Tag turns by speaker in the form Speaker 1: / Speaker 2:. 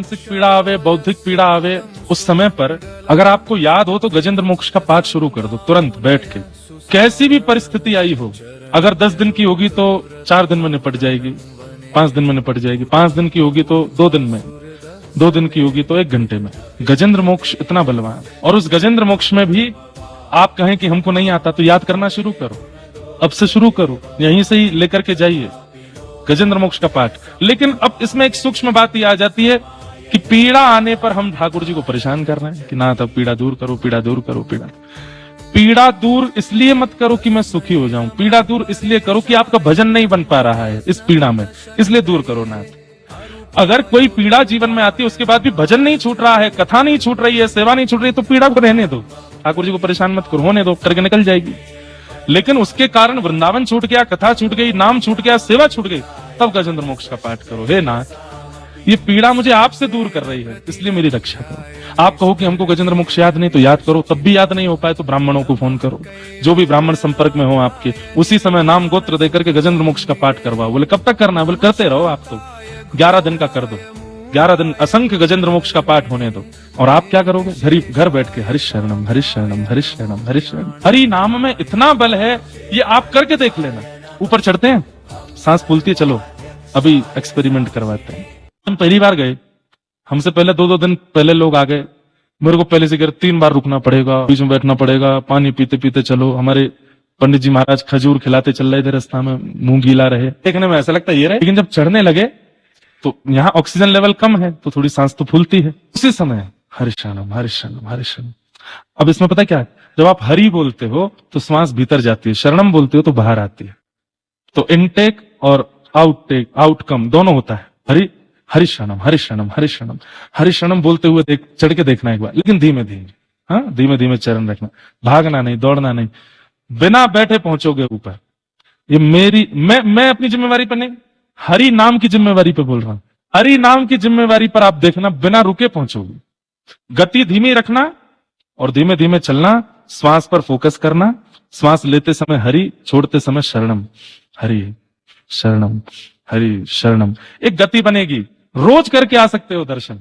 Speaker 1: मानसिक पीड़ा आवे, बौद्धिक पीड़ा आवे, उस समय पर अगर आपको याद हो तो गजेंद्र मोक्ष का पाठ शुरू कर दो तुरंत बैठ के। कैसी भी परिस्थिति आई हो, अगर 10 दिन की होगी तो 4 दिन में निपट जाएगी, 5 दिन में निपट जाएगी, 5 दिन की होगी तो 2 दिन में, 2 दिन की होगी तो 1 घंटे में। गजेंद्र मोक्ष इतना बलवान। और उस गजेंद्र मोक्ष में भी आप कहें कि हमको नहीं आता तो याद करना शुरू करो, अब से शुरू करो, यहीं से ही लेकर के जाइए गजेंद्र मोक्ष का पाठ। लेकिन अब इसमें एक सूक्ष्म बात ये आ जाती है कि पीड़ा आने पर हम ठाकुर जी को परेशान कर रहे हैं कि ना, तब पीड़ा दूर करो, पीड़ा दूर करो, पीड़ा दूर इसलिए मत करो कि मैं सुखी हो जाऊं, पीड़ा दूर इसलिए करो कि आपका भजन नहीं बन पा रहा है इस पीड़ा में, इसलिए दूर करो नाथ। अगर कोई पीड़ा जीवन में आती है उसके बाद भी भजन नहीं छूट रहा है, कथा नहीं छूट रही है, सेवा नहीं छूट रही है, तो पीड़ा को रहने दो, ठाकुर जी को परेशान मत करो, होने दो, करके निकल जाएगी। लेकिन उसके कारण वृंदावन छूट गया, कथा छूट गई, नाम छूट गया, सेवा छूट गई, तब गजेंद्र मोक्ष का पाठ करो। हे नाथ, ये पीड़ा मुझे आपसे दूर कर रही है, इसलिए मेरी रक्षा करो। आप कहो कि हमको गजेंद्र मोक्ष याद नहीं, तो याद करो। तब भी याद नहीं हो पाए तो ब्राह्मणों को फोन करो, जो भी ब्राह्मण संपर्क में हो आपके, उसी समय नाम गोत्र देकर के गजेंद्र मोक्ष का पाठ करवाओ। बोले कब तक करना है? बोले करते रहो, आप तो 11 दिन का कर दो, 11 दिन असंख्य गजेंद्र मोक्ष का पाठ होने दो। और आप क्या करोगे? घर बैठ के हरि शरणम, हरि शरणम, हरि शरणम, हरि शरणम। हरि नाम में इतना बल है, ये आप करके देख लेना। ऊपर चढ़ते हैं, सांस फूलती है, चलो अभी एक्सपेरिमेंट करवाते हैं। हम पहली बार गए, हमसे पहले 2-2 दिन पहले लोग आ गए। मेरे को पहले से 3 बार रुकना पड़ेगा, बीच में बैठना पड़ेगा, पानी पीते पीते चलो। हमारे पंडित जी महाराज खजूर खिलाते चल रहे थे रास्ता में, मुंह गीला रहे, देखने में ऐसा लगता ये रहे। लेकिन जब चढ़ने लगे तो यहाँ ऑक्सीजन लेवल कम है तो थोड़ी सांस तो फूलती है। उसी समय हरि शरणम, हरि शरणम, हरि शरणम। अब इसमें पता क्या है, जब आप हरि बोलते हो तो श्वास भीतर जाती है, शरणम बोलते हो तो बाहर आती है। तो इनटेक और आउटटेक, आउटकम दोनों होता है। हरि शरणम, हरि शरणम, हरि शरणम, हरि शरणम बोलते हुए चढ़ के देखना एक बार, लेकिन धीमे धीमे, हाँ धीमे धीमे चरण रखना, भागना नहीं, दौड़ना नहीं, बिना बैठे पहुंचोगे ऊपर। ये मैं अपनी जिम्मेवारी पर नहीं, हरि नाम की जिम्मेवारी पे बोल रहा हूं। हरि नाम की जिम्मेवारी पर आप देखना, बिना रुके पहुंचोगे। गति धीमी रखना और धीमे धीमे चलना, श्वास पर फोकस करना, श्वास लेते समय हरि, छोड़ते समय शरणम, हरि शरणम, हरि शरणम। एक गति बनेगी, रोज करके आ सकते हो दर्शन।